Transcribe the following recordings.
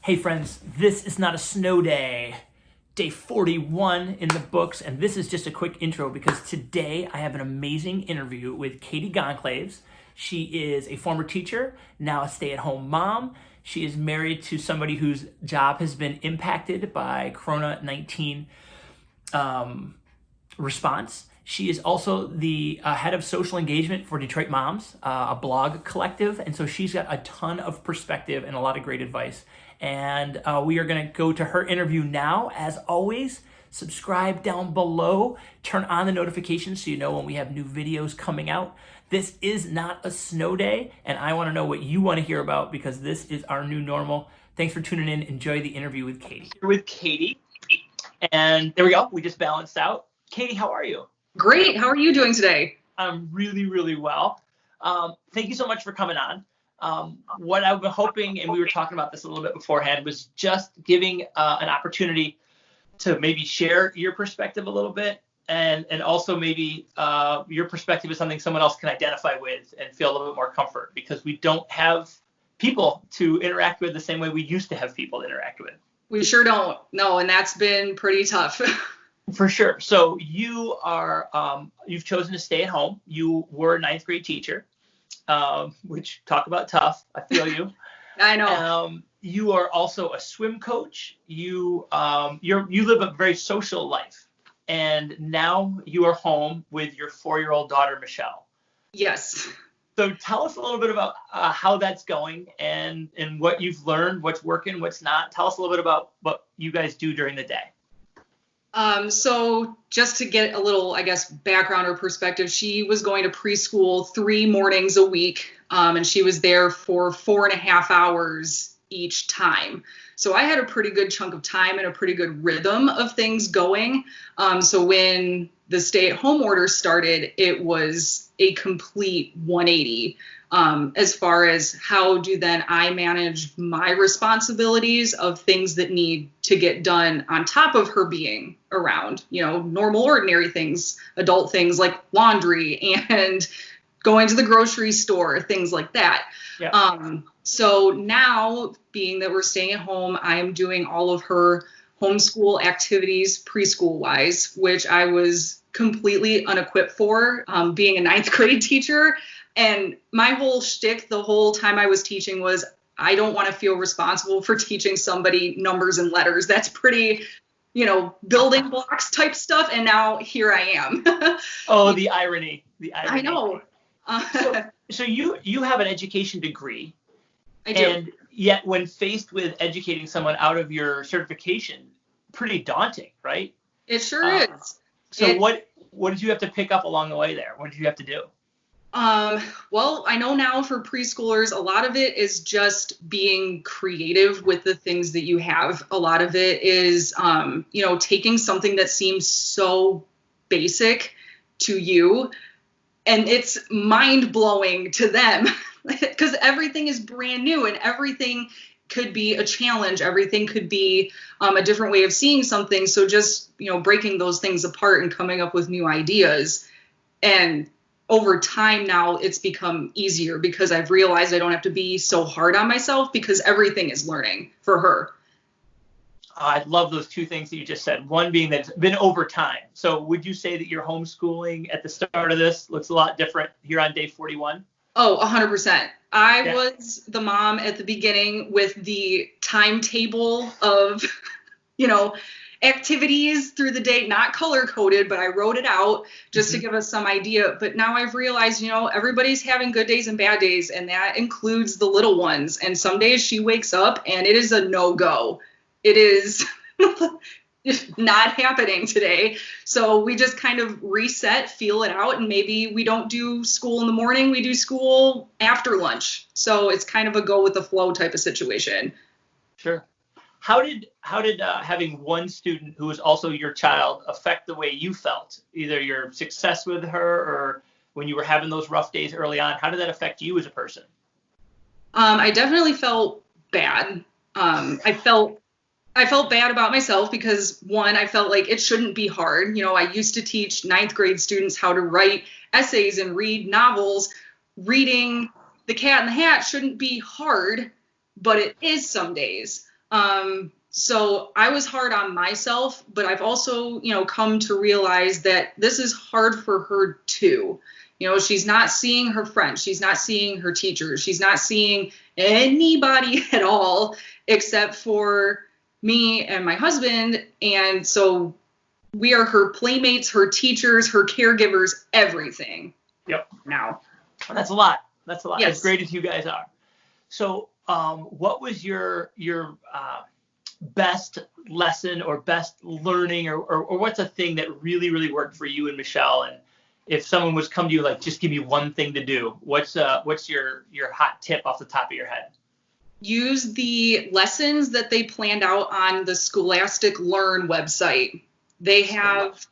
Hey friends, this is not a snow day. Day 41 in the books, and this is just a quick intro because today I have an amazing interview with Katie Gonclaves. She is a former teacher, now a stay-at-home mom. She is married to somebody whose job has been impacted by Corona-19 response. She is also the head of social engagement for Detroit Moms, a blog collective. And so she's got a ton of perspective and a lot of great advice. And we are going to go to her interview now. As always, subscribe down below, turn on the notifications so you know when we have new videos coming out. This is not a snow day, and I want to know what you want to hear about because this is our new normal. Thanks for tuning in. Enjoy the interview with Katie. Here with Katie. And there we go. We just balanced out. Katie, how are you? Great. How are you doing today? I'm really, really well. Thank you so much for coming on. What I've been hoping, and we were talking about this a little bit beforehand, was just giving an opportunity to maybe share your perspective a little bit, and also maybe your perspective is something someone else can identify with and feel a little bit more comfort, because we don't have people to interact with the same way we used to have people to interact with. We sure don't. No, and that's been pretty tough. For sure. So you are, you've chosen to stay at home. You were a ninth grade teacher, which talk about tough. I feel you. I know. You are also a swim coach. You live a very social life, and now you are home with your 4-year-old daughter, Michelle. Yes. So tell us a little bit about how that's going and what you've learned, what's working, what's not. Tell us a little bit about what you guys do during the day. So just to get a little, I guess, background or perspective, she was going to preschool 3 mornings a week, and she was there for 4.5 hours each time. So I had a pretty good chunk of time and a pretty good rhythm of things going. So when the stay-at-home order started, it was a complete 180. As far as how do then I manage my responsibilities of things that need to get done on top of her being around, normal, ordinary things, adult things like laundry and going to the grocery store, things like that. Yeah. So now, being that we're staying at home, I am doing all of her homeschool activities preschool wise, which I was completely unequipped for, being a ninth grade teacher. And my whole shtick the whole time I was teaching was, I don't want to feel responsible for teaching somebody numbers and letters. That's pretty, building blocks type stuff. And now here I am. Oh, the irony. I know. So you have an education degree. I do. And yet when faced with educating someone out of your certification, pretty daunting, right? It sure is. So what did you have to pick up along the way there? What did you have to do? Well, I know now for preschoolers, a lot of it is just being creative with the things that you have. A lot of it is, taking something that seems so basic to you, and it's mind blowing to them because everything is brand new and everything could be a challenge. Everything could be a different way of seeing something. So just, breaking those things apart and coming up with new ideas. And over time now it's become easier because I've realized I don't have to be so hard on myself because everything is learning for her. I love those two things that you just said. One being that it's been over time. So would you say that your homeschooling at the start of this looks a lot different here on day 41? Oh, 100%. I was the mom at the beginning with the timetable of, activities through the day, not color coded, but I wrote it out just to give us some idea. But now I've realized, everybody's having good days and bad days, and that includes the little ones. And some days she wakes up and it is a no-go. It is not happening today. So we just kind of reset, feel it out, and maybe we don't do school in the morning, we do school after lunch. So it's kind of a go with the flow type of situation. Sure. How did having one student who was also your child affect the way you felt, either your success with her or when you were having those rough days early on? How did that affect you as a person? I definitely felt bad. I felt bad about myself because, one, I felt like it shouldn't be hard. I used to teach ninth grade students how to write essays and read novels. Reading The Cat in the Hat shouldn't be hard, but it is some days. So I was hard on myself, but I've also, come to realize that this is hard for her too. She's not seeing her friends. She's not seeing her teachers. She's not seeing anybody at all except for me and my husband. And so we are her playmates, her teachers, her caregivers, everything. Yep. Now. That's a lot. That's a lot. Yes. As great as you guys are. So what was your best lesson or best learning or what's a thing that really, really worked for you and Michelle? And if someone was come to you like, just give me one thing to do, what's your hot tip off the top of your head? Use the lessons that they planned out on the Scholastic Learn website. They have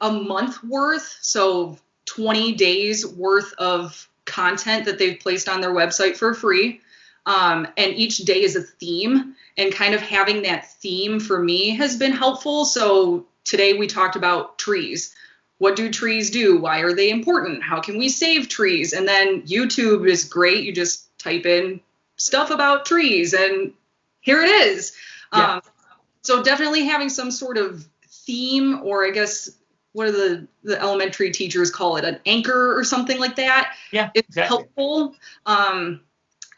a month worth, so 20 days worth of content that they've placed on their website for free. And each day is a theme, and kind of having that theme for me has been helpful. So today we talked about trees. What do trees do? Why are they important? How can we save trees? And then YouTube is great. You just type in stuff about trees and here it is. Yeah. So definitely having some sort of theme, or I guess what do the elementary teachers call it, an anchor or something like that. Yeah, it's exactly. helpful.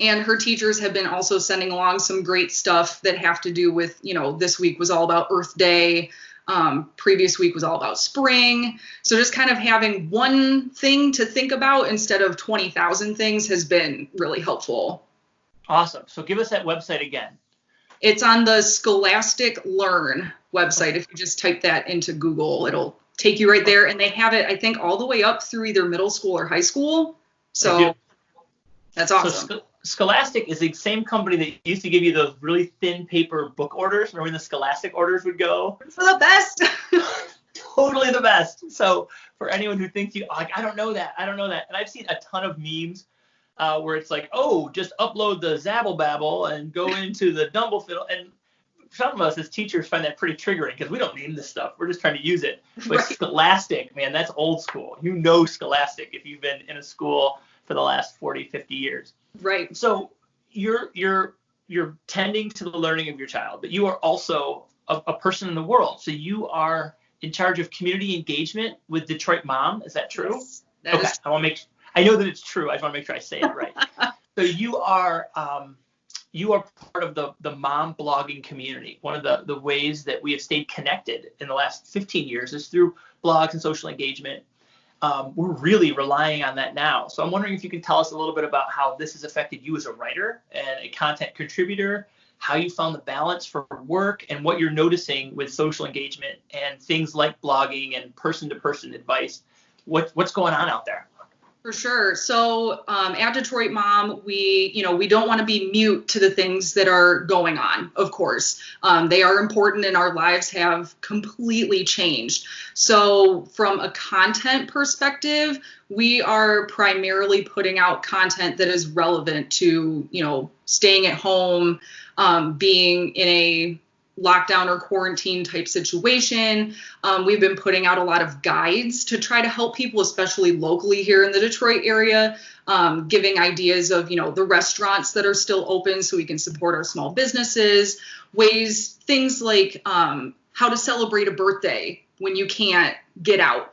And her teachers have been also sending along some great stuff that have to do with, this week was all about Earth Day. Previous week was all about spring. So just kind of having one thing to think about instead of 20,000 things has been really helpful. Awesome. So give us that website again. It's on the Scholastic Learn website. If you just type that into Google, it'll take you right there. And they have it, I think, all the way up through either middle school or high school. So that's awesome. So Scholastic is the same company that used to give you those really thin paper book orders. Remember when the Scholastic orders would go? It's the best. Totally the best. So for anyone who thinks I don't know that. And I've seen a ton of memes where it's like, oh, just upload the Zabble Babble and go into the Dumblefiddle. And some of us as teachers find that pretty triggering because we don't name this stuff. We're just trying to use it. But right. Scholastic, man, that's old school. Scholastic if you've been in a school for the last 40, 50 years. Right. So you're tending to the learning of your child, but you are also a person in the world. So you are in charge of community engagement with Detroit Mom. Is that true? Yes, that is true. I know that it's true. I just want to make sure I say it right. So you are part of the mom blogging community. One of the ways that we have stayed connected in the last 15 years is through blogs and social engagement. We're really relying on that now. So I'm wondering if you can tell us a little bit about how this has affected you as a writer and a content contributor, how you found the balance for work, and what you're noticing with social engagement and things like blogging and person-to-person advice. What's going on out there? For sure. So at Detroit Mom, we don't want to be mute to the things that are going on, of course. They are important and our lives have completely changed. So from a content perspective, we are primarily putting out content that is relevant to, staying at home, being in a lockdown or quarantine type situation. We've been putting out a lot of guides to try to help people, especially locally here in the Detroit area, giving ideas of, the restaurants that are still open so we can support our small businesses, things like how to celebrate a birthday when you can't get out,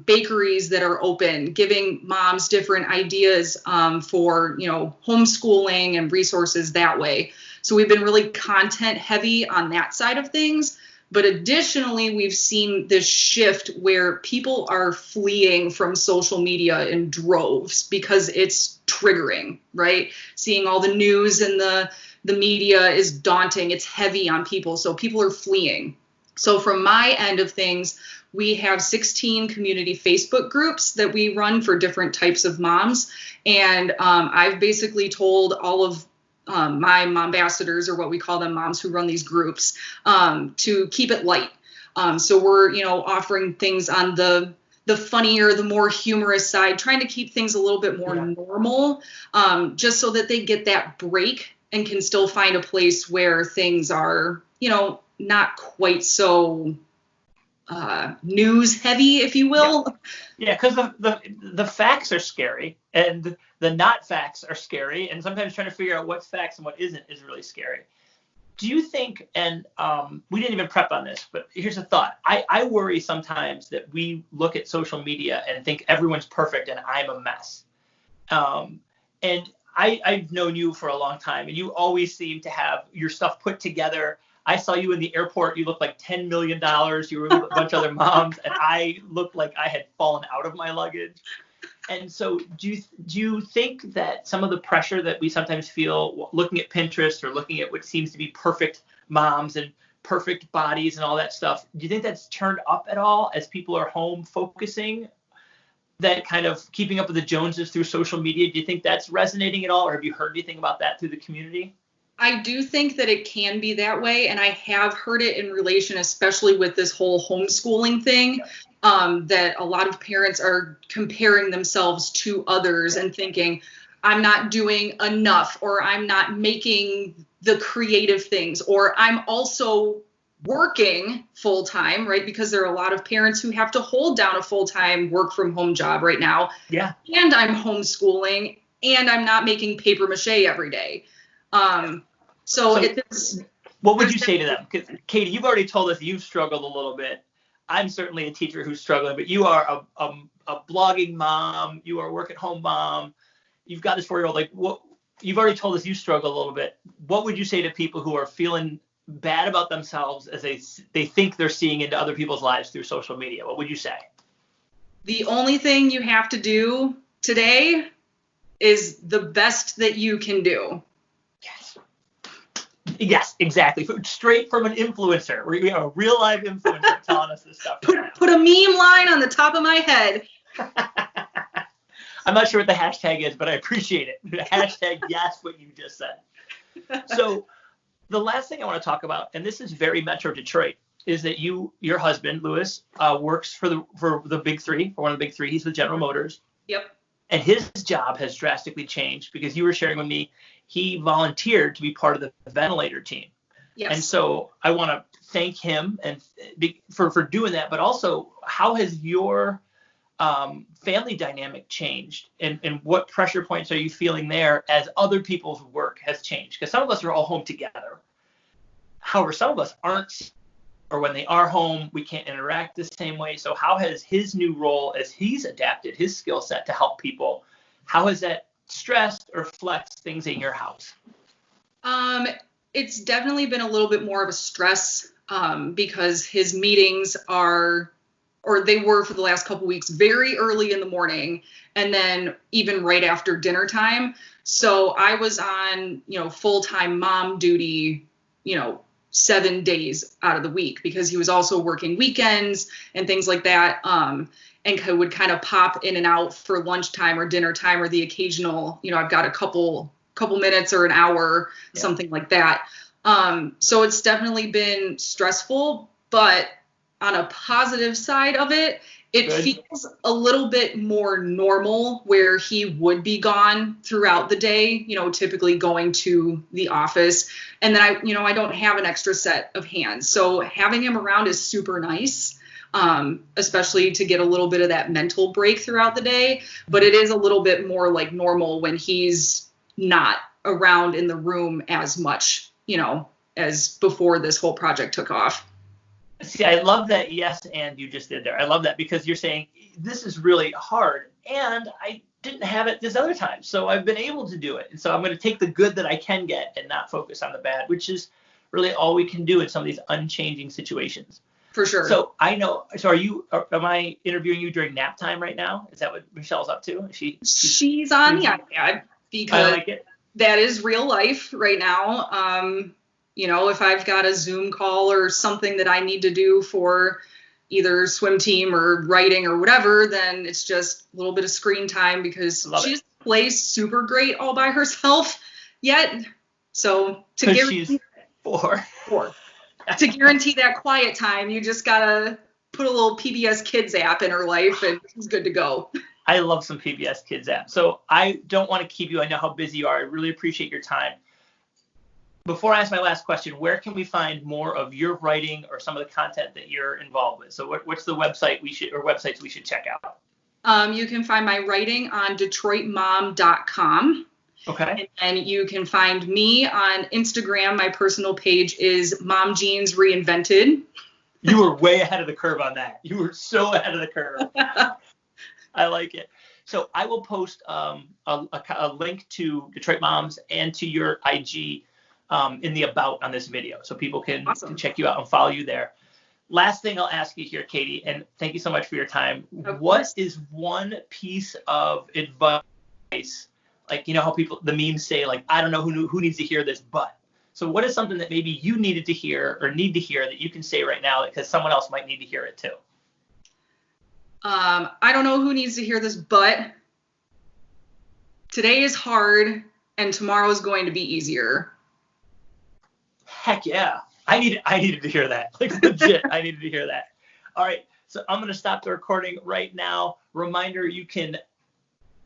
bakeries that are open, giving moms different ideas for, homeschooling and resources that way. So we've been really content heavy on that side of things. But additionally, we've seen this shift where people are fleeing from social media in droves because it's triggering, right? Seeing all the news and the media is daunting. It's heavy on people. So people are fleeing. So from my end of things, we have 16 community Facebook groups that we run for different types of moms. And I've basically told all of my mombassadors, or what we call them, moms who run these groups, to keep it light. So we're, offering things on the funnier, the more humorous side, trying to keep things a little bit more normal, just so that they get that break and can still find a place where things are, not quite so news heavy, if you will. Yeah, because the facts are scary and the not facts are scary, and sometimes trying to figure out what's facts and what isn't is really scary. Do you think, and we didn't even prep on this, but here's a thought. I worry sometimes that we look at social media and think everyone's perfect and I'm a mess. And I've known you for a long time, and you always seem to have your stuff put together. I saw you in the airport. You looked like $10 million. You were with a bunch of other moms, and I looked like I had fallen out of my luggage. And so do you think that some of the pressure that we sometimes feel looking at Pinterest or looking at what seems to be perfect moms and perfect bodies and all that stuff, do you think that's turned up at all as people are home focusing, that kind of keeping up with the Joneses through social media? Do you think that's resonating at all, or have you heard anything about that through the community? I do think that it can be that way, and I have heard it in relation, especially with this whole homeschooling thing, that a lot of parents are comparing themselves to others and thinking, I'm not doing enough, or I'm not making the creative things, or I'm also working full time, right? Because there are a lot of parents who have to hold down a full time work from home job right now. Yeah. And I'm homeschooling, and I'm not making paper mache every day. So it's, what would you say to them? Because Katie, you've already told us you've struggled a little bit. I'm certainly a teacher who's struggling, but you are a blogging mom. You are a work-at-home mom. You've got this 4-year-old. Like, what? You've already told us you struggle a little bit. What would you say to people who are feeling bad about themselves as they think they're seeing into other people's lives through social media? What would you say? The only thing you have to do today is the best that you can do. Yes, exactly. Straight from an influencer. We have a real live influencer telling us this stuff. Put a meme line on the top of my head. I'm not sure what the hashtag is, but I appreciate it. Hashtag yes, what you just said. So the last thing I want to talk about, and this is very Metro Detroit, is that your husband, Louis, works for the big three, for one of the big three. He's with General Motors. Yep. And his job has drastically changed because you were sharing with me, he volunteered to be part of the ventilator team. Yes. And so I want to thank him and for doing that, but also how has your family dynamic changed, and what pressure points are you feeling there as other people's work has changed? Because some of us are all home together. However, some of us aren't, or when they are home, we can't interact the same way. So how has his new role, as he's adapted his skill set to help people, how has that stressed or flexed things in your house? It's definitely been a little bit more of a stress because his meetings are, or they were for the last couple weeks, very early in the morning and then even right after dinner time. So I was on, full-time mom duty, 7 days out of the week because he was also working weekends and things like that. And would kind of pop in and out for lunchtime or dinner time or the occasional, I've got a couple minutes or an hour, something like that. So it's definitely been stressful, but on a positive side of it, it feels a little bit more normal where he would be gone throughout the day, typically going to the office. And then I don't have an extra set of hands. So having him around is super nice, especially to get a little bit of that mental break throughout the day. But it is a little bit more like normal when he's not around in the room as much, as before this whole project took off. See, I love that yes and you just did there. I love that because you're saying this is really hard and I didn't have it this other time. So I've been able to do it. And so I'm going to take the good that I can get and not focus on the bad, which is really all we can do in some of these unchanging situations. For sure. So I know, so am I interviewing you during nap time right now? Is that what Michelle's up to? She's on the iPad because I like it. That is real life right now. If I've got a Zoom call or something that I need to do for either swim team or writing or whatever, then it's just a little bit of screen time because she just plays super great all by herself yet. So to guarantee she's 4. To guarantee that quiet time, you just gotta put a little PBS Kids app in her life and she's good to go. I love some PBS Kids app. So I don't want to keep you. I know how busy you are. I really appreciate your time. Before I ask my last question, where can we find more of your writing or some of the content that you're involved with? So what's the website websites we should check out? You can find my writing on DetroitMom.com. Okay. And you can find me on Instagram. My personal page is Mom Jeans Reinvented. You were way ahead of the curve on that. You were so ahead of the curve. I like it. So I will post a link to Detroit Moms and to your IG in the about on this video, so people can check you out and follow you there. Last thing I'll ask you here, Katie, and thank you so much for your time. What is one piece of advice, like, you know how people, the memes say, like, I don't know who needs to hear this, but. So what is something that maybe you needed to hear or need to hear that you can say right now because someone else might need to hear it too? I don't know who needs to hear this, but today is hard and tomorrow is going to be easier. Heck yeah. I needed to hear that. Like, legit, I needed to hear that. All right. So I'm going to stop the recording right now. Reminder, you can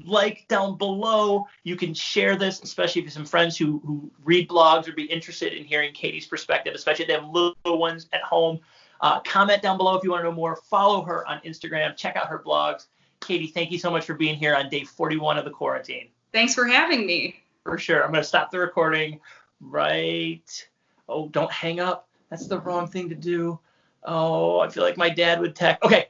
like down below. You can share this, especially if you have some friends who read blogs or be interested in hearing Katie's perspective, especially if they have little ones at home. Comment down below if you want to know more. Follow her on Instagram. Check out her blogs. Katie, thank you so much for being here on day 41 of the quarantine. Thanks for having me. For sure. I'm going to stop the recording right. Oh, don't hang up. That's the wrong thing to do. Oh, I feel like my dad would text. Okay.